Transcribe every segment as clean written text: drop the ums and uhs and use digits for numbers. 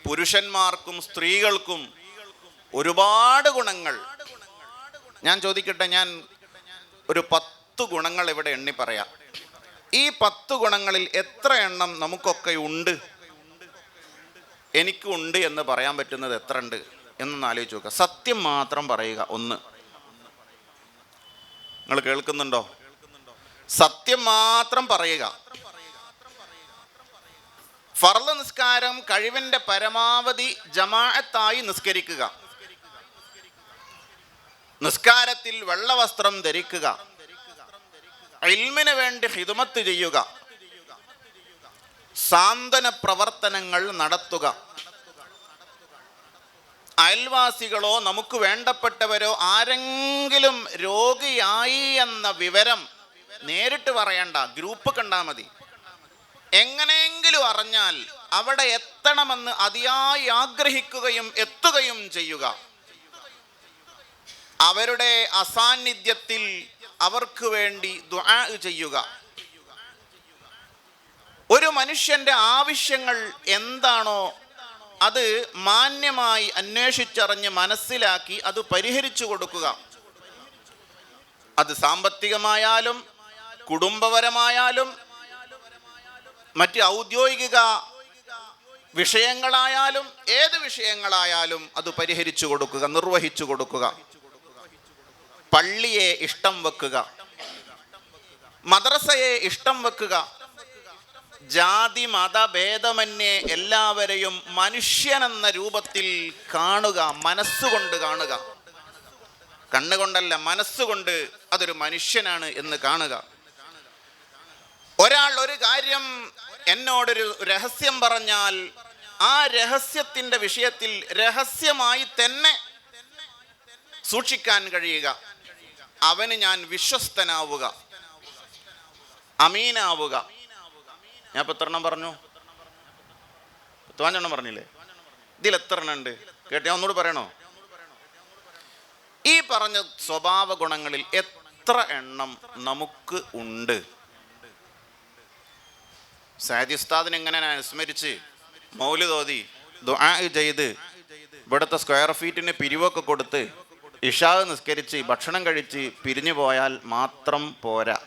പുരുഷന്മാർക്കും സ്ത്രീകൾക്കും ഒരുപാട് ഗുണങ്ങൾ. ഞാൻ ചോദിക്കട്ടെ, ഞാൻ ഒരു 10 ഗുണങ്ങൾ ഇവിടെ എണ്ണി പറയാം. ഈ 10 ഗുണങ്ങളിൽ എത്ര എണ്ണം നമുക്കൊക്കെ ഉണ്ട്? എനിക്കുണ്ട് എന്ന് പറയാൻ പറ്റുന്നത് എത്ര ഉണ്ട് എന്നൊന്ന് ആലോചിച്ച് നോക്കുക. സത്യം മാത്രം പറയുക. 1. നിങ്ങൾ കേൾക്കുന്നുണ്ടോ? സത്യം മാത്രം പറയുക. ഫർള് നിസ്കാരം കഴിവിൻ്റെ പരമാവധി ജമാഅത്തായി നിസ്കരിക്കുക. നിസ്കാരത്തിൽ വെള്ളവസ്ത്രം ധരിക്കുക. ഇൽമിന് വേണ്ടി ഖിദ്മത്ത് ചെയ്യുക. സാന്ത്വന പ്രവർത്തനങ്ങൾ നടത്തുക. അയൽവാസികളോ നമുക്ക് വേണ്ടപ്പെട്ടവരോ ആരെങ്കിലും രോഗിയായി എന്ന വിവരം നേരിട്ട് പറയണ്ട, ഗ്രൂപ്പ് കണ്ടാൽ മതി. എങ്ങനെയെങ്കിലും അറിഞ്ഞാൽ അവിടെ എത്തണമെന്ന് അതിയായി ആഗ്രഹിക്കുകയും എത്തുകയും ചെയ്യുക. അവരുടെ അസാന്നിധ്യത്തിൽ അവർക്ക് വേണ്ടി ദുആ ചെയ്യുക. ഒരു മനുഷ്യന്റെ ആവശ്യങ്ങൾ എന്താണോ അത് മാന്യമായി അന്വേഷിച്ചറിഞ്ഞ് മനസ്സിലാക്കി അത് പരിഹരിച്ചു കൊടുക്കുക. അത് സാമ്പത്തികമായാലും കുടുംബപരമായാലും മറ്റ് ഔദ്യോഗിക വിഷയങ്ങളായാലും ഏത് വിഷയങ്ങളായാലും അത് പരിഹരിച്ചു കൊടുക്കുക, നിർവഹിച്ചു കൊടുക്കുക. പള്ളിയെ ഇഷ്ടം വെക്കുക, മദ്രസയെ ഇഷ്ടം വെക്കുക. ജാതി മത ഭേദമന്യേ എല്ലാവരെയും മനുഷ്യനെന്ന രൂപത്തിൽ കാണുക, മനസ്സുകൊണ്ട് കാണുക. കണ്ണുകൊണ്ടല്ല, മനസ്സുകൊണ്ട് അതൊരു മനുഷ്യനാണ് എന്ന് കാണുക. ഒരാൾ ഒരു കാര്യം എന്നോടൊരു രഹസ്യം പറഞ്ഞാൽ ആ രഹസ്യത്തിൻ്റെ വിഷയത്തിൽ രഹസ്യമായി തന്നെ സൂക്ഷിക്കാൻ കഴിയുക. അവന് ഞാൻ വിശ്വസ്തനാവുക, അമീനാവുക. ഞാൻ ഇപ്പോൾ 3 എണ്ണം പറഞ്ഞു? 5 എണ്ണം പറഞ്ഞില്ലേ? ഇതിൽ എത്ര എണ്ണം ഉണ്ട് കേട്ടോ? ഞാൻ ഒന്നുകൂടി പറയണോ? ഈ പറഞ്ഞ സ്വഭാവ ഗുണങ്ങളിൽ എത്ര എണ്ണം നമുക്ക് ഉണ്ട്? സയ്യിദ് ഉസ്താദിനെ എങ്ങനെ അനുസ്മരിച്ച് മൗലിദ് ഓതി ദുആ ചെയ്ത് ഇവിടുത്തെ സ്ക്വയർ ഫീറ്റിന് പിരിവൊക്കെ കൊടുത്ത് ഇശാ നിസ്കരിച്ച് ഭക്ഷണം കഴിച്ച് പിരിഞ്ഞു പോയാൽ മാത്രം പോരാ.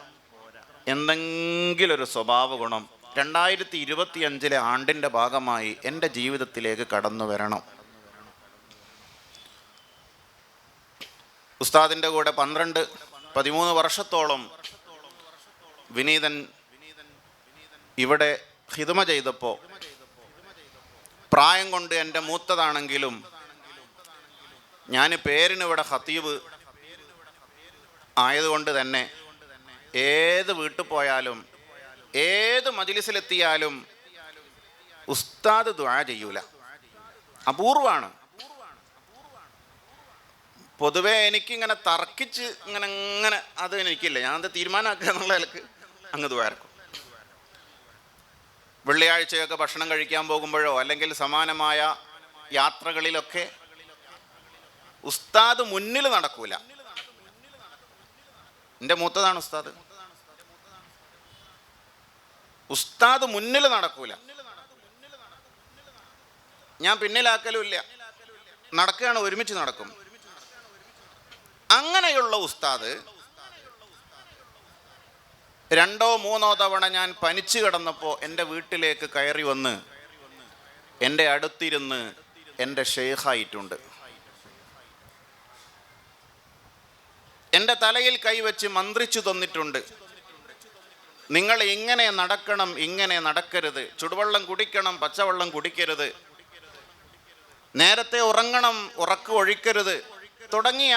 എന്തെങ്കിലും ഒരു സ്വഭാവ ഗുണം 2025 ആണ്ടിൻ്റെ ഭാഗമായി എൻ്റെ ജീവിതത്തിലേക്ക് കടന്നു വരണം. ഉസ്താദിൻ്റെ കൂടെ 12-13 വർഷത്തോളം വിനീതൻ ഇവിടെ ഖിദ്മ ചെയ്തപ്പോൾ പ്രായം കൊണ്ട് എൻ്റെ മൂത്തതാണെങ്കിലും ഞാൻ പേരിന് ഇവിടെ ഖതീബ് ആയതുകൊണ്ട് തന്നെ ഏത് വീട്ടിൽ പോയാലും ഏത് മജ്‌ലിസിലെത്തിയാലും ഉസ്താദ് ദുആ ചെയ്യൂല. അപൂർവമാണ്. പൊതുവെ എനിക്കിങ്ങനെ തർക്കിച്ച് ഇങ്ങനെ അത് എനിക്കില്ല. ഞാനത് തീരുമാനമാക്കുക എന്നുള്ള നിലക്ക് അങ്ങ് ദുആർക്കും. വെള്ളിയാഴ്ചയൊക്കെ ഭക്ഷണം കഴിക്കാൻ പോകുമ്പോഴോ അല്ലെങ്കിൽ സമാനമായ യാത്രകളിലൊക്കെ ഉസ്താദ് മുന്നിൽ നടക്കൂല. എൻ്റെ മൂത്തതാണ് ഉസ്താദ്. ഉസ്താദ് മുന്നിൽ നടക്കൂല. ഞാൻ പിന്നിലാക്കലും ഇല്ല, നടക്കുകയാണ്, ഒരുമിച്ച് നടക്കും. അങ്ങനെയുള്ള ഉസ്താദ് 2-3 തവണ ഞാൻ പനിച്ചു കിടന്നപ്പോൾ എൻ്റെ വീട്ടിലേക്ക് കയറി വന്ന് എൻ്റെ അടുത്തിരുന്ന് എൻ്റെ ഷെയ്ഖായിട്ടുണ്ട്. എൻ്റെ തലയിൽ കൈവച്ച് മന്ത്രിച്ചു തന്നിട്ടുണ്ട്. നിങ്ങൾ ഇങ്ങനെ നടക്കണം, ഇങ്ങനെ നടക്കരുത്, ചുടുവെള്ളം കുടിക്കണം, പച്ചവെള്ളം കുടിക്കരുത്, നേരത്തെ ഉറങ്ങണം, ഉറക്കം ഒഴിക്കരുത് തുടങ്ങിയ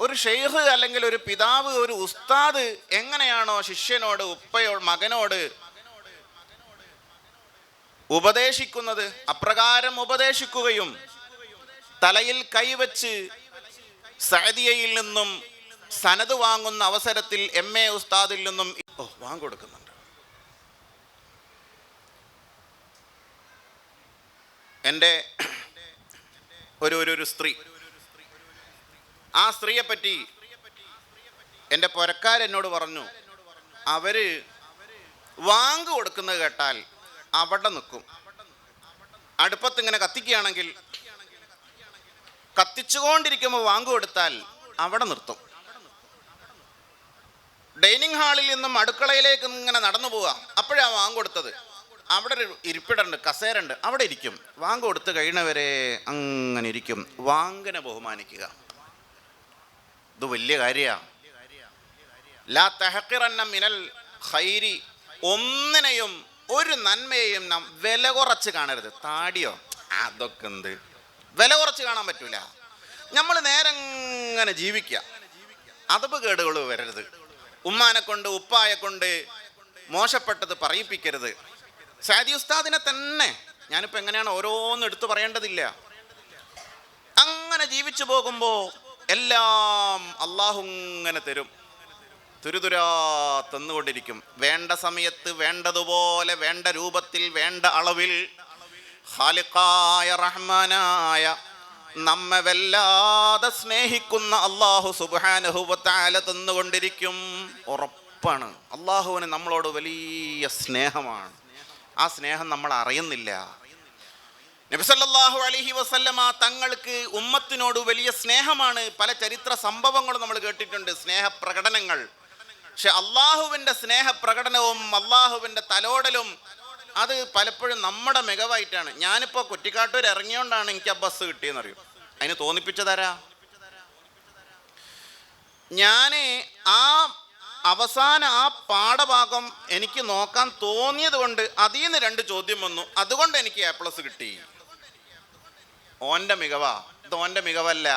ഒരു ഷെയ്ഖ് അല്ലെങ്കിൽ ഒരു പിതാവ്, ഒരു ഉസ്താദ് എങ്ങനെയാണോ ശിഷ്യനോട്, ഉപ്പയോട്, മകനോട് ഉപദേശിക്കുന്നത് അപ്രകാരം ഉപദേശിക്കുകയും തലയിൽ കൈവച്ച് സഅദിയയിൽ നിന്നും സനത് വാങ്ങുന്ന അവസരത്തിൽ MA ഉസ്താദിൽ നിന്നും വാങ്ങിക്കൊടുക്കുന്നുണ്ട്. എൻ്റെ ഒരു സ്ത്രീ, ആ സ്ത്രീയെ പറ്റി എൻ്റെ പുരക്കാരെന്നോട് പറഞ്ഞു, അവര് വാങ്ങ് കൊടുക്കുന്നത് കേട്ടാൽ അവിടെ നിൽക്കും, അടുപ്പത്ത് ഇങ്ങനെ കത്തിക്കുകയാണെങ്കിൽ കത്തിച്ചുകൊണ്ടിരിക്കുമ്പോൾ വാങ്ക് കൊടുത്താൽ അവിടെ നിർത്തും. ഡൈനിങ് ഹാളിൽ നിന്നും അടുക്കളയിലേക്ക് ഇങ്ങനെ നടന്നു പോവുക, അപ്പോഴാണ് വാങ്ക് കൊടുത്തത്. അവിടെ ഒരു ഇരിപ്പിടമുണ്ട്, കസേരണ്ട്, അവിടെ ഇരിക്കും. വാങ്ക് കൊടുത്ത് കഴിയുന്നവരെ അങ്ങനെ ഇരിക്കും. വാങ്കിനെ ബഹുമാനിക്കുക, ഇത് വലിയ കാര്യമാണ്. ലാ തഹഖിറന്ന മിനൽ ഖൈരി, ഒന്നിനെയും ഒരു നന്മയെയും നാം വില കുറച്ച് കാണരുത്. താടിയോ അതൊക്കെ എന്ത് വില കുറച്ച് കാണാൻ പറ്റൂല. നമ്മൾ നേരെ ഇങ്ങനെ ജീവിക്കുക, അതപ്പ് കേടുകൾ വരരുത്. ഉമ്മാനെ കൊണ്ട് ഉപ്പായെ കൊണ്ട് മോശപ്പെട്ടത് പറയിപ്പിക്കരുത്. സാദി ഉസ്താദിനെ തന്നെ ഞാനിപ്പോൾ എങ്ങനെയാണ് ഓരോന്നും എടുത്തു പറയേണ്ടതില്ല. അങ്ങനെ ജീവിച്ചു പോകുമ്പോൾ എല്ലാം അള്ളാഹു ഇങ്ങനെ തരും, തുരുതുരാ തന്നുകൊണ്ടിരിക്കും. വേണ്ട സമയത്ത് വേണ്ടതുപോലെ, വേണ്ട രൂപത്തിൽ, വേണ്ട അളവിൽ ഖാലിഖായ റഹ്മാനായ നമ്മെ വല്ലാതെ സ്നേഹിക്കുന്ന അള്ളാഹു സുബ്ഹാനഹു വ തആല തന്നുകൊണ്ടിരിക്കും. ഉറപ്പാണ്, അള്ളാഹുവിന് നമ്മളോട് വലിയ സ്നേഹമാണ്. ആ സ്നേഹം നമ്മൾ അറിയുന്നില്ല. നബി സല്ലല്ലാഹു അലൈഹി വസല്ലമ തങ്ങൾക്ക് ഉമ്മത്തിനോട് വലിയ സ്നേഹമാണ്. പല ചരിത്ര സംഭവങ്ങളും നമ്മൾ കേട്ടിട്ടുണ്ട്, സ്നേഹപ്രകടനങ്ങൾ. പക്ഷെ അള്ളാഹുവിൻ്റെ സ്നേഹപ്രകടനവും അള്ളാഹുവിൻ്റെ തലോടലും അത് പലപ്പോഴും നമ്മുടെ മികവായിട്ടാണ്. ഞാനിപ്പോൾ കുറ്റിക്കാട്ടൂർ ഇറങ്ങിയോണ്ടാണ് എനിക്ക് ആ ബസ് കിട്ടിയെന്നറിയും. അതിന് തോന്നിപ്പിച്ചതാരാ? ഞാൻ ആ അവസാന ആ പാഠഭാഗം എനിക്ക് നോക്കാൻ തോന്നിയത് കൊണ്ട് അതിൽ നിന്ന് 2 ചോദ്യം വന്നു, അതുകൊണ്ട് എനിക്ക് A+ കിട്ടി. ഓൻ്റെ മികവാ, ഇത് ഓൻ്റെ മികവല്ല.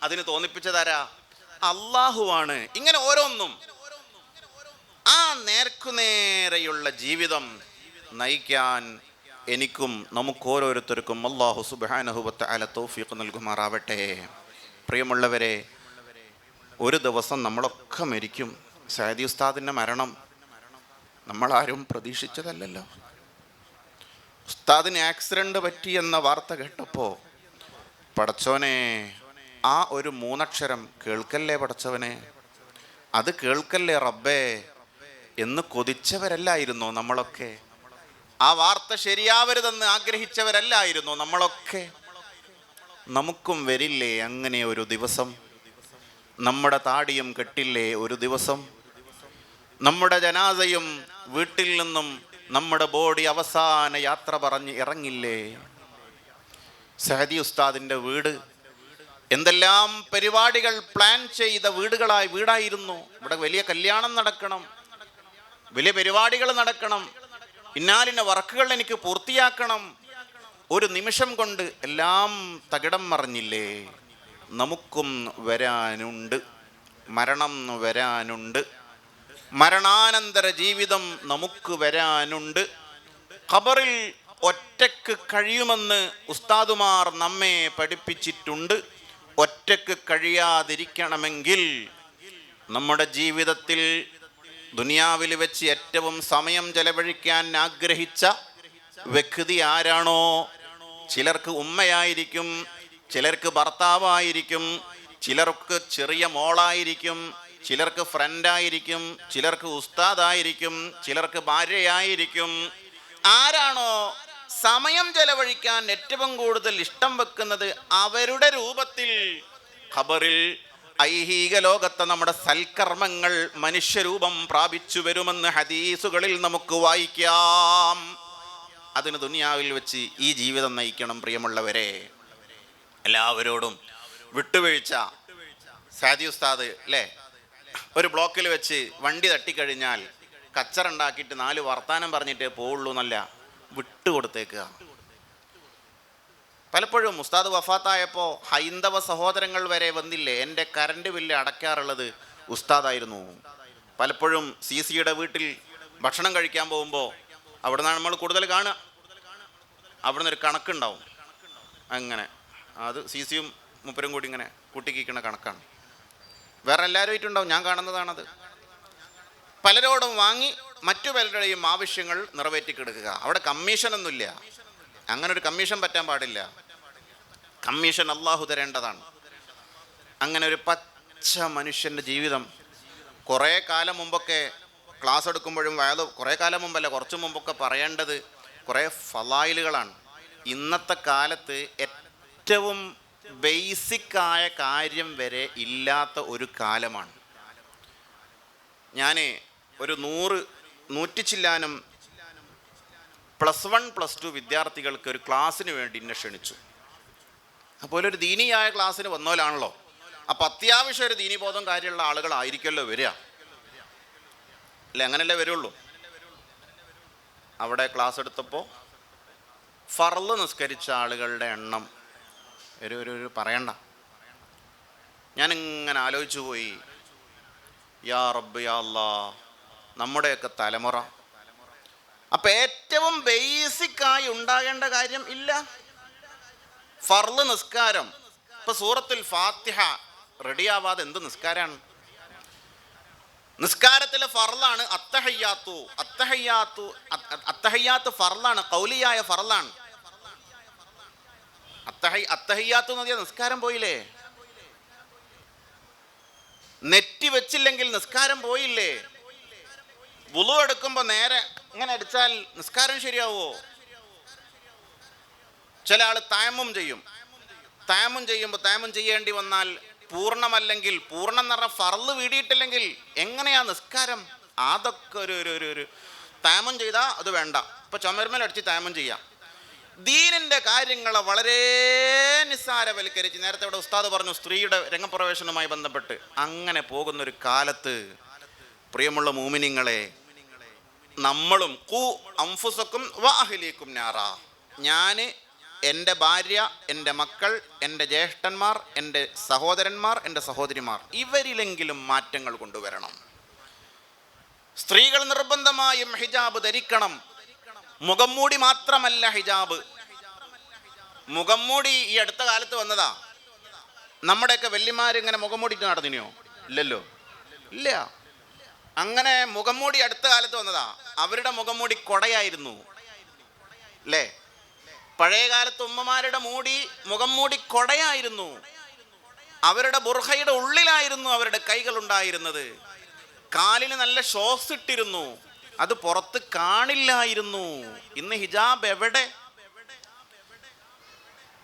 അതിന് തോന്നിപ്പിച്ചതാരാ? അള്ളാഹുവാണ്. ഇങ്ങനെ ഓരോന്നും ആ നേർക്കുനേരെയുള്ള ജീവിതം നയിക്കാൻ എനിക്കും നമുക്കോരോരുത്തർക്കും അല്ലാഹു സുബ്ഹാനഹു വ തആല തൗഫീഖ് നൽകുമാറാവട്ടെ. പ്രിയമുള്ളവരെ, ഒരു ദിവസം നമ്മളൊക്കെ മരിക്കും. സഅദി ഉസ്താദിൻ്റെ മരണം നമ്മളാരും പ്രതീക്ഷിച്ചതല്ലല്ലോ. ഉസ്താദിന് ആക്സിഡൻ്റ് പറ്റിയെന്ന വാർത്ത കേട്ടപ്പോൾ പടച്ചോനെ, ആ ഒരു 3 അക്ഷരം കേൾക്കല്ലേ പടച്ചവനെ, അത് കേൾക്കല്ലേ റബ്ബേ എന്ന് കൊതിച്ചവരല്ലായിരുന്നോ നമ്മളൊക്കെ? ആ വാർത്ത ശരിയാവരുതെന്ന് ആഗ്രഹിച്ചവരല്ലായിരുന്നോ നമ്മളൊക്കെ? നമുക്കും വരില്ലേ അങ്ങനെ ഒരു ദിവസം? നമ്മുടെ താടിയും കെട്ടില്ലേ ഒരു ദിവസം? നമ്മുടെ ജനാസയും വീട്ടിൽ നിന്നും നമ്മുടെ ബോഡി അവസാന യാത്ര പറഞ്ഞ് ഇറങ്ങില്ലേ? സഅദി ഉസ്താദിൻ്റെ വീട് എന്തെല്ലാം പരിപാടികൾ പ്ലാൻ ചെയ്ത വീടായിരുന്നു. ഇവിടെ വലിയ കല്യാണം നടക്കണം, വലിയ പരിപാടികൾ നടക്കണം, ഇന്നാലിന്ന വർക്കുകൾ എനിക്ക് പൂർത്തിയാക്കണം. ഒരു നിമിഷം കൊണ്ട് എല്ലാം തകിടം മറിഞ്ഞില്ലേ? നമുക്കും വരാനുണ്ട്, മരണം വരാനുണ്ട്, മരണാനന്തര ജീവിതം നമുക്ക് വരാനുണ്ട്. ഖബറിൽ ഒറ്റക്ക് കഴിയുമെന്ന് ഉസ്താദുമാർ നമ്മെ പഠിപ്പിച്ചിട്ടുണ്ട്. ഒറ്റക്ക് കഴിയാതിരിക്കണമെങ്കിൽ നമ്മുടെ ജീവിതത്തിൽ ദുനിയാവിൽ വെച്ച് ഏറ്റവും സമയം ചെലവഴിക്കാൻ ആഗ്രഹിച്ച വ്യക്തി ആരാണോ, ചിലർക്ക് ഉമ്മയായിരിക്കും, ചിലർക്ക് ഭർത്താവായിരിക്കും, ചിലർക്ക് ചെറിയ മോളായിരിക്കും, ചിലർക്ക് ഫ്രണ്ടായിരിക്കും, ചിലർക്ക് ഉസ്താദായിരിക്കും, ചിലർക്ക് ഭാര്യയായിരിക്കും. ആരാണോ സമയം ചെലവഴിക്കാൻ ഏറ്റവും കൂടുതൽ ഇഷ്ടം വെക്കുന്നത് അവരുടെ രൂപത്തിൽ ഖബറിൽ ഐഹിക ലോകത്തെ നമ്മുടെ സൽക്കർമ്മങ്ങൾ മനുഷ്യരൂപം പ്രാപിച്ചു വരുമെന്ന് ഹദീസുകളിൽ നമുക്ക് വായിക്കാം. അതിന് ദുനിയാവിൽ വെച്ച് ഈ ജീവിതം നയിക്കണം. പ്രിയമുള്ളവരെ, എല്ലാവരോടും വിട്ടുവീഴ്ച. സാദി ഉസ്താദ് അല്ലേ, ഒരു ബ്ലോക്കിൽ വെച്ച് വണ്ടി തട്ടിക്കഴിഞ്ഞാൽ കച്ചറുണ്ടാക്കിയിട്ട് 4 വർത്താനം പറഞ്ഞിട്ടേ പോവുള്ളൂ എന്നല്ല, വിട്ടുകൊടുത്തേക്കുക. പലപ്പോഴും ഉസ്താദ് വഫാത്തായപ്പോൾ ഹൈന്ദവ സഹോദരങ്ങൾ വരെ വന്നില്ലേ, എൻ്റെ കറണ്ട് ബില്ല് അടയ്ക്കാറുള്ളത് ഉസ്താദായിരുന്നു. പലപ്പോഴും CCയുടെ വീട്ടിൽ ഭക്ഷണം കഴിക്കാൻ പോകുമ്പോൾ അവിടെ നിന്നാണ് നമ്മൾ കൂടുതൽ കാണുക. അവിടെ നിന്നൊരു കണക്കുണ്ടാവും, അങ്ങനെ അത് CCയും മുപ്പരും കൂടി ഇങ്ങനെ കൂട്ടിക്കിക്കുന്ന കണക്കാണ്. വേറെ എല്ലാവരുമായിട്ടുണ്ടാവും, ഞാൻ കാണുന്നതാണത്. പലരോടും വാങ്ങി മറ്റു പലരുടെയും ആവശ്യങ്ങൾ നിറവേറ്റിക്കെടുക്കുക. അവിടെ കമ്മീഷനൊന്നുമില്ല, അങ്ങനെ ഒരു കമ്മീഷൻ പറ്റാൻ പാടില്ല. കമ്മീഷൻ അള്ളാഹു തരേണ്ടതാണ്. അങ്ങനെ ഒരു പച്ച മനുഷ്യൻ്റെ ജീവിതം. കുറേ കാലം മുമ്പൊക്കെ ക്ലാസ് എടുക്കുമ്പോഴും കുറേ കാലം മുമ്പല്ല, കുറച്ച് മുമ്പൊക്കെ പറയേണ്ടത് കുറേ ഫലായിലുകളാണ്. ഇന്നത്തെ കാലത്ത് ഏറ്റവും ബേസിക്കായ കാര്യം വരെ ഇല്ലാത്ത ഒരു കാലമാണ്. ഞാൻ ഒരു 100 ചില്ലാനം +1 +2 വിദ്യാർത്ഥികൾക്ക് ഒരു ക്ലാസ്സിന് വേണ്ടി എന്നെ ക്ഷണിച്ചു. അപ്പോൾ ഒരു ദീനിയായ ക്ലാസ്സിന് വന്നോലാണല്ലോ, അപ്പം അത്യാവശ്യം ഒരു ദീനിബോധം കാര്യമുള്ള ആളുകളായിരിക്കുമല്ലോ വരിക, അല്ലേ? അങ്ങനെയല്ലേ വരുള്ളൂ. അവിടെ ക്ലാസ് എടുത്തപ്പോൾ ഫർള് നിസ്കരിച്ച ആളുകളുടെ എണ്ണം ഒരു പറയണ്ട. ഞാനിങ്ങനെ ആലോചിച്ചു പോയി, യാ റബ്ബ് യാ അല്ലാ, നമ്മുടെയൊക്കെ തലമുറ. അപ്പം ഏറ്റവും ബേസിക്കായി ഉണ്ടാകേണ്ട കാര്യം ഇല്ല, ഫർള് നിസ്കാരം. ഇപ്പം സൂറത്തുൽ ഫാത്തിഹ റെഡിയാവാതെ എന്ത് നിസ്കാരമാണ്? നിസ്കാരത്തിലെ ഫർളാണ് അത്തഹയ്യാത്തു. അത്തഹയ്യാത്ത് ഫർളാണ്, ഖൗലിയായ ഫർളാണ്. അത്തഹയ്യാത്തു എന്ന് പറഞ്ഞാൽ നിസ്കാരം പോയില്ലേ? നെറ്റി വെച്ചില്ലെങ്കിൽ നിസ്കാരം പോയില്ലേ? വുളു എടുക്കുമ്പോൾ നേരെ ഇങ്ങനെ അടിച്ചാൽ നിസ്കാരം ശരിയാവോ? ചില ആൾ തയമ്മും ചെയ്യും. തയമ്മും ചെയ്യുമ്പോൾ തയമ്മും ചെയ്യേണ്ടി വന്നാൽ പൂർണ്ണമല്ലെങ്കിൽ, പൂർണ്ണം എന്ന് പറഞ്ഞാൽ ഫർള് വീടിയിട്ടില്ലെങ്കിൽ എങ്ങനെയാ നിസ്കാരം? അതൊക്കെ ഒരു തയമ്മും ചെയ്താൽ അത് വേണ്ട, ഇപ്പം ചുമരുമേലടിച്ച് തയമ്മും ചെയ്യാം. ദീനിൻ്റെ കാര്യങ്ങളെ വളരെ നിസ്സാരവൽക്കരിച്ച്, നേരത്തെ ഇവിടെ ഉസ്താദ് പറഞ്ഞു സ്ത്രീയുടെ രംഗപ്രവേശനവുമായി ബന്ധപ്പെട്ട്, അങ്ങനെ പോകുന്നൊരു കാലത്ത് പ്രിയമുള്ള മൂമിനിങ്ങളെ, നമ്മളും ഖൂ അൻഫുസക്കും വഅഹ്ലീകും നാറാ, ഞാൻ, എൻ്റെ ഭാര്യ, എൻ്റെ മക്കൾ, എൻ്റെ ജ്യേഷ്ഠന്മാർ, എൻ്റെ സഹോദരന്മാർ, എൻ്റെ സഹോദരിമാർ, ഇവരിലെങ്കിലും മാറ്റങ്ങൾ കൊണ്ടുവരണം. സ്ത്രീകൾ നിർബന്ധമായും ഹിജാബ് ധരിക്കണം. മുഖം മൂടി മാത്രമല്ല ഹിജാബ്. മുഖം മൂടി ഈ അടുത്ത കാലത്ത് വന്നതാ. നമ്മുടെയൊക്കെ വല്യമാരിങ്ങനെ മുഖം മൂടിയിട്ട് നടന്നിനോ? ഇല്ലല്ലോ, ഇല്ല. അങ്ങനെ മുഖം മൂടി അടുത്ത കാലത്ത് വന്നതാ. അവരുടെ മുഖം മൂടി കൊടയായിരുന്നു, അല്ലേ? പഴയ കാലത്ത് ഉമ്മമാരുടെ മുഖം മൂടി കൊടയായിരുന്നു. അവരുടെ ബുർഹയുടെ ഉള്ളിലായിരുന്നു അവരുടെ കൈകൾ ഉണ്ടായിരുന്നത്. കാലിന് നല്ല ഷോക്സ് ഇട്ടിരുന്നു, അത് പുറത്ത് കാണില്ലായിരുന്നു. ഇന്ന് ഹിജാബ് എവിടെ?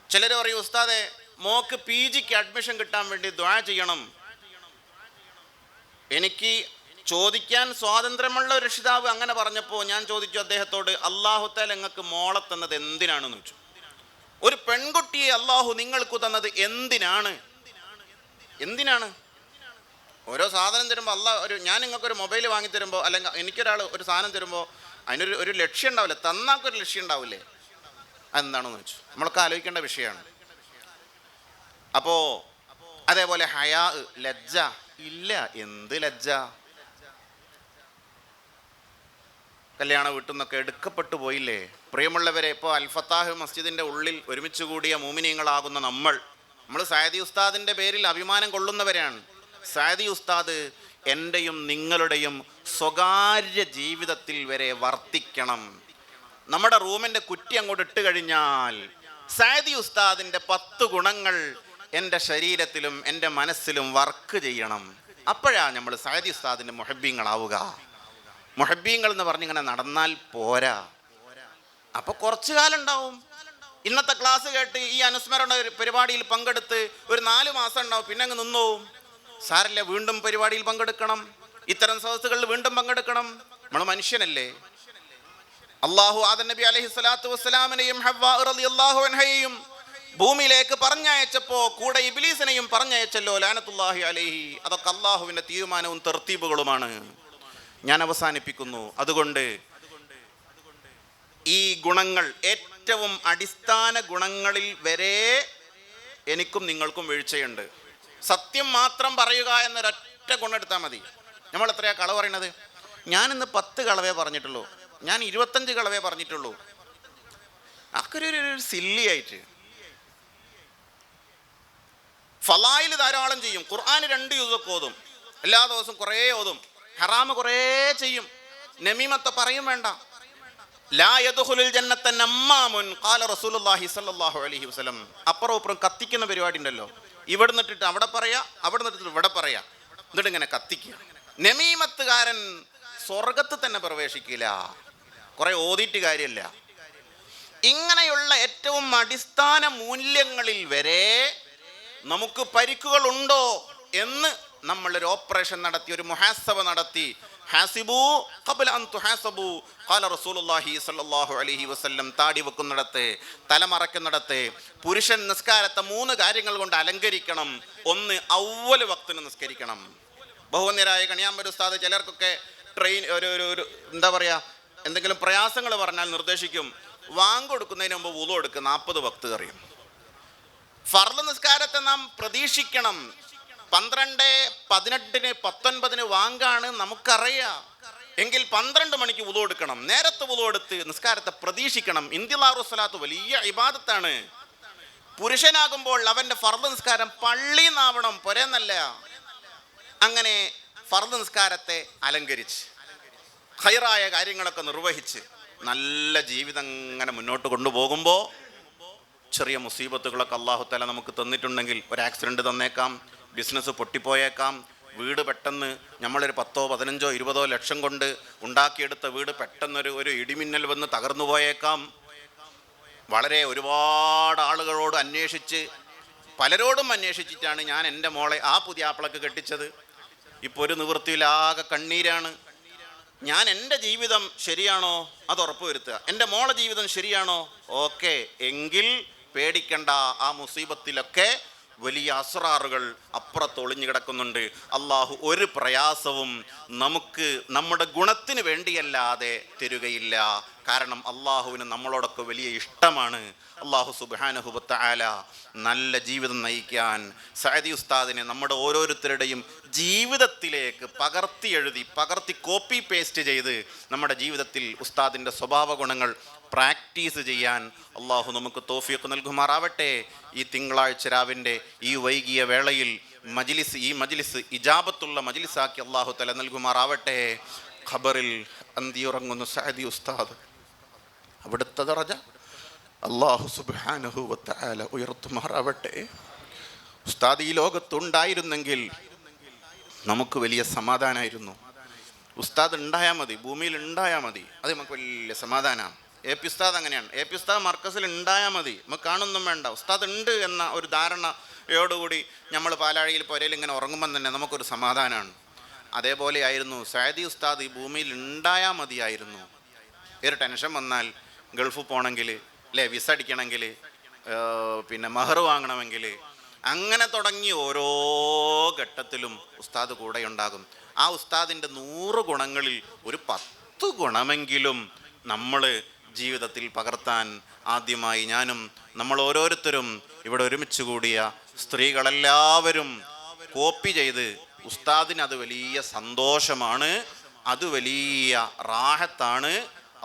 ചിലർ പറയും, ഉസ്താദെ മോക്ക് PG അഡ്മിഷൻ കിട്ടാൻ വേണ്ടി ദുആ ചെയ്യണം. എനിക്ക് ചോദിക്കാൻ സ്വാതന്ത്ര്യമുള്ള ഒരു രക്ഷിതാവ് അങ്ങനെ പറഞ്ഞപ്പോൾ ഞാൻ ചോദിച്ചു അദ്ദേഹത്തോട്, അല്ലാഹു തആല നിങ്ങൾക്ക് മോളെ തന്നത് എന്തിനാണെന്ന് ചോദിച്ചു. ഒരു പെൺകുട്ടിയെ അല്ലാഹു നിങ്ങൾക്ക് തന്നത് എന്തിനാണ്? ഓരോ സാധനം തരുമ്പോൾ ഞാൻ നിങ്ങൾക്കൊരു മൊബൈൽ വാങ്ങി തരുമ്പോൾ, അല്ലെങ്കിൽ എനിക്കൊരാൾ ഒരു സാധനം തരുമ്പോൾ അതിനൊരു ലക്ഷ്യം ഉണ്ടാവില്ലേ? തന്നാക്കൊരു ലക്ഷ്യം ഉണ്ടാവില്ലേ? അതെന്താണെന്ന് വെച്ചു നമ്മളൊക്കെ ആലോചിക്കേണ്ട വിഷയമാണ്. അപ്പോൾ അതേപോലെ ഹയാ, ലജ്ജ ഇല്ല. എന്ത് ലജ്ജ? കല്യാണ വീട്ടിൽ നിന്നൊക്കെ എടുക്കപ്പെട്ടു പോയില്ലേ പ്രിയമുള്ളവരെ? ഇപ്പോൾ അൽഫത്താഹ് മസ്ജിദിൻ്റെ ഉള്ളിൽ ഒരുമിച്ച് കൂടിയ മോമിനീങ്ങളാകുന്ന നമ്മൾ സഅദി ഉസ്താദിൻ്റെ പേരിൽ അഭിമാനം കൊള്ളുന്നവരാണ്. സഅദി ഉസ്താദ് എൻ്റെയും നിങ്ങളുടെയും സ്വകാര്യ ജീവിതത്തിൽ വരെ വർത്തിക്കണം. നമ്മുടെ റൂമിൻ്റെ കുറ്റി അങ്ങോട്ട് ഇട്ട് കഴിഞ്ഞാൽ സഅദി ഉസ്താദിൻ്റെ 10 ഗുണങ്ങൾ എൻ്റെ ശരീരത്തിലും എൻ്റെ മനസ്സിലും വർക്ക് ചെയ്യണം. അപ്പോഴാണ് നമ്മൾ സഅദി ഉസ്താദിൻ്റെ മുഹബ്ബീങ്ങളാവുക. മുഹബ്ബീങ്ങൾ എന്ന് പറഞ്ഞിങ്ങനെ നടന്നാൽ പോരാ. അപ്പോൾ കുറച്ചു കാലം ഉണ്ടാവും. ഇന്നത്തെ ക്ലാസ് കേട്ട് ഈ അനുസ്മരണ പരിപാടിയിൽ പങ്കെടുത്ത് ഒരു 4 മാസം ഉണ്ടാവും, പിന്നെ അങ്ങ് നിന്നോവും. സാരല്ല, വീണ്ടും പരിപാടിയിൽ പങ്കെടുക്കണം, ഇത്തരം സദസ്സുകളിൽ വീണ്ടും പങ്കെടുക്കണം. നമ്മൾ മനുഷ്യനല്ലേ? അള്ളാഹു ആദം നബി അലൈഹിസ്സലാത്തു വസ്സലാമിനെയും ഹവ്വാ റളിയല്ലാഹു അൻഹയെയും ഭൂമിയിലേക്ക് പറഞ്ഞയച്ചപ്പോൾ കൂടെ ഇബ്ലീസിനെയും പറഞ്ഞയച്ചല്ലോ, ലാനത്തുല്ലാഹി അലൈഹി. അതൊക്കെ അള്ളാഹുവിൻ്റെ തീരുമാനവും തർത്തീബുകളുമാണ്. ഞാൻ അവസാനിപ്പിക്കുന്നു. അതുകൊണ്ട് ഈ ഗുണങ്ങൾ, ഏറ്റവും അടിസ്ഥാന ഗുണങ്ങളിൽ വരെ എനിക്കും നിങ്ങൾക്കും വീഴ്ചയുണ്ട്. സത്യം മാത്രം പറയുക എന്നൊരൊറ്റ ഗുണം എടുത്താൽ മതി. നമ്മൾ എത്രയാ കളവ് പറയണത്? ഞാനിന്ന് 10 കളവേ പറഞ്ഞിട്ടുള്ളൂ, ഞാൻ 25 കളവേ പറഞ്ഞിട്ടുള്ളൂ. അക്കൊരു സില്ലി ആയിട്ട് ഫലായിൽ ധാരാളം ചെയ്യും. ഖുർആൻ 2 യൂസൊക്കെ ഓതും, എല്ലാ ദിവസവും കുറേ ഓതും. ഹറാമ് കുറേ ചെയ്യും. നമീമത്തെ പറയും വേണ്ട. ലാ യദ്ഖുലുൽ ജന്നത നമ്മാമുൻ ഖാല റസൂലുള്ളാഹി സ്വല്ലല്ലാഹു അലൈഹി വസല്ലം. അപ്പുറം കത്തിക്കുന്ന പരിപാടി ഉണ്ടല്ലോ, ഇവിടെ നിന്നിട്ട് അവിടെ പറയാ, അവിടെ നിന്നിട്ട് ഇവിടെ പറയാ, എന്നിട്ട് ഇങ്ങനെ കത്തിക്കുക. നമീമത്തുകാരൻ സ്വർഗത്ത് തന്നെ പ്രവേശിക്കില്ല. കുറെ ഓതിയിട്ട് കാര്യമില്ല. ഇങ്ങനെയുള്ള ഏറ്റവും അടിസ്ഥാന മൂല്യങ്ങളിൽ വരെ നമുക്ക് പരിക്കുകളുണ്ടോ എന്ന് നമ്മളൊരു ഓപ്പറേഷൻ നടത്തി, ഒരു മുഹാസബ നടത്തി. ഹാസിബു ഖബ്ല അൻ തുഹാസബു ഖാല റസൂലുള്ളാഹി സ്വല്ലല്ലാഹു അലൈഹി വസല്ലം. താടി വെക്കുന്നിടത്ത്, തലമറക്കുന്നിടത്ത് പുരുഷൻ നിസ്കാരത്തെ 3 കാര്യങ്ങൾ കൊണ്ട് അലങ്കരിക്കണം. ഒന്ന്, അവ്വൽ വക്തിന് നിസ്കരിക്കണം. ബഹുവന്യരായ കണിയാമ്പർ ഉസ്താദ് ചിലർക്കൊക്കെ ഒരു എന്താ പറയുക, എന്തെങ്കിലും പ്രയാസങ്ങൾ പറഞ്ഞാൽ നിർദ്ദേശിക്കും, വാങ്ക് കൊടുക്കുന്നതിന് മുമ്പ് വുളു എടുക്കുക, 40 വക്ത് അറിയും. ഫർള് നിസ്കാരത്തെ നാം പ്രതീക്ഷിക്കണം. 12, 18, 19 വാങ്കാണ് നമുക്കറിയാം എങ്കിൽ 12 മണിക്ക് വുളു എടുക്കണം. നേരത്തെ വുളു എടുത്ത് നിസ്കാരത്തെ പ്രതീക്ഷിക്കണം. ഇന്തിളാറു സ്വലാത്ത് വലിയ ഇബാദത്താണ്. പുരുഷനാകുമ്പോൾ അവൻ്റെ ഫർള് നിസ്കാരം പള്ളിന്നാവണം, പൊരേന്നല്ല. അങ്ങനെ ഫർള് നിസ്കാരത്തെ അലങ്കരിച്ച് ഖൈറായ കാര്യങ്ങളൊക്കെ നിർവഹിച്ച് നല്ല ജീവിതം ഇങ്ങനെ മുന്നോട്ട് കൊണ്ടുപോകുമ്പോൾ ചെറിയ മുസീബത്തുകളൊക്കെ അല്ലാഹു തആല നമുക്ക് തന്നിട്ടുണ്ടെങ്കിൽ, ഒരു ആക്സിഡൻറ്റ് തന്നേക്കാം, ബിസിനസ് പൊട്ടിപ്പോയേക്കാം, വീട് പെട്ടെന്ന് നമ്മളൊരു 10, 15, 20 ലക്ഷം കൊണ്ട് ഉണ്ടാക്കിയെടുത്ത വീട് പെട്ടെന്നൊരു ഇടിമിന്നൽ വന്ന് തകർന്നു പോയേക്കാം. വളരെ ഒരുപാട് ആളുകളോട് അന്വേഷിച്ച്, പലരോടും അന്വേഷിച്ചിട്ടാണ് ഞാൻ എൻ്റെ മോളെ ആ പുതിയ ആപ്പിളക്ക് കെട്ടിച്ചത്. ഇപ്പോൾ ഒരു നിവൃത്തിയിലാകെ കണ്ണീരാണ്. ഞാൻ എൻ്റെ ജീവിതം ശരിയാണോ അത് ഉറപ്പ് വരുത്തുക. എൻ്റെ മോളെ ജീവിതം ശരിയാണോ? ഓക്കെ, എങ്കിൽ പേടിക്കണ്ട. ആ മുസീബത്തിലൊക്കെ വലിയ അസ്റാറുകൾ അപ്പുറത്തൊളിഞ്ഞു കിടക്കുന്നുണ്ട്. അള്ളാഹു ഒരു പ്രയാസവും നമുക്ക് നമ്മുടെ ഗുണത്തിന് വേണ്ടിയല്ലാതെ തരുകയില്ല. കാരണം അള്ളാഹുവിന് നമ്മളോടൊക്കെ വലിയ ഇഷ്ടമാണ്. അള്ളാഹു സുബ്ഹാനഹു വ തആല നല്ല ജീവിതം നയിക്കാൻ സഅദി ഉസ്താദിനെ നമ്മുടെ ഓരോരുത്തരുടെയും ജീവിതത്തിലേക്ക് പകർത്തി കോപ്പി പേസ്റ്റ് ചെയ്ത് നമ്മുടെ ജീവിതത്തിൽ ഉസ്താദിൻ്റെ സ്വഭാവ ഗുണങ്ങൾ പ്രാക്ടീസ് ചെയ്യാൻ അള്ളാഹു നമുക്ക് തൗഫീഖ് നൽകുമാറാവട്ടെ. ഈ തിങ്കളാഴ്ച രാവിൻ്റെ ഈ വൈകിയ വേളയിൽ ഈ മജ്ലിസ് ഇജാബത്തുള്ള മജ്ലിസാക്കി അള്ളാഹു തആല നൽകുമാറാവട്ടെ. ഖബറിൽ അന്തിയുറങ്ങുന്ന സഅദി ഉസ്താദ്, അവിടുത്തെ ദറജ അള്ളാഹു സുബ്ഹാനഹു വ തആല ഉയർത്തുമാറാവട്ടെ. ഉസ്താദ് ഈ ലോകത്തുണ്ടായിരുന്നെങ്കിൽ നമുക്ക് വലിയ സമാധാനമായിരുന്നു. ഉസ്താദ് ഉണ്ടായാൽ മതി, ഭൂമിയിൽ ഉണ്ടായാൽ മതി, അത് നമുക്ക് വലിയ സമാധാനമാണ്. എ പി ഉസ്താദ് അങ്ങനെയാണ്. എ പി ഉസ്താദ് മർക്കസിൽ ഉണ്ടായാൽ മതി, നമുക്ക് കാണൊന്നും വേണ്ട. ഉസ്താദ് ഉണ്ട് എന്ന ഒരു ധാരണയോടുകൂടി നമ്മൾ പാലാഴിയിൽ പുരയിൽ ഇങ്ങനെ ഉറങ്ങുമ്പം തന്നെ നമുക്കൊരു സമാധാനമാണ്. അതേപോലെ ആയിരുന്നു സഅദി ഉസ്താദ് ഈ ഭൂമിയിൽ ഉണ്ടായാൽ മതിയായിരുന്നു. ഒരു ടെൻഷൻ വന്നാൽ ഗൾഫിൽ പോകണമെങ്കിൽ, അല്ലേ, വിസ അടിക്കണമെങ്കിൽ, പിന്നെ മഹർ വാങ്ങണമെങ്കിൽ, അങ്ങനെ തുടങ്ങി ഓരോ ഘട്ടത്തിലും ഉസ്താദ് കൂടെ ഉണ്ടാകും. ആ ഉസ്താദിൻ്റെ 100 ഗുണങ്ങളിൽ ഒരു 10 ഗുണമെങ്കിലും നമ്മൾ ജീവിതത്തിൽ പകർത്താൻ ആദ്യമായി ഞാനും നമ്മൾ ഓരോരുത്തരും ഇവിടെ ഒരുമിച്ച് കൂടിയ സ്ത്രീകളെല്ലാവരും കോപ്പി ചെയ്ത്, ഉസ്താദിന് അത് വലിയ സന്തോഷമാണ്, അത് വലിയ റാഹത്താണ്.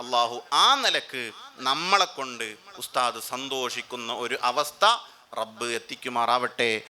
അള്ളാഹു ആ നിലക്ക് നമ്മളെ കൊണ്ട് ഉസ്താദ് സന്തോഷിക്കുന്ന ഒരു അവസ്ഥ റബ്ബ് എത്തിക്കുമാറാവട്ടെ.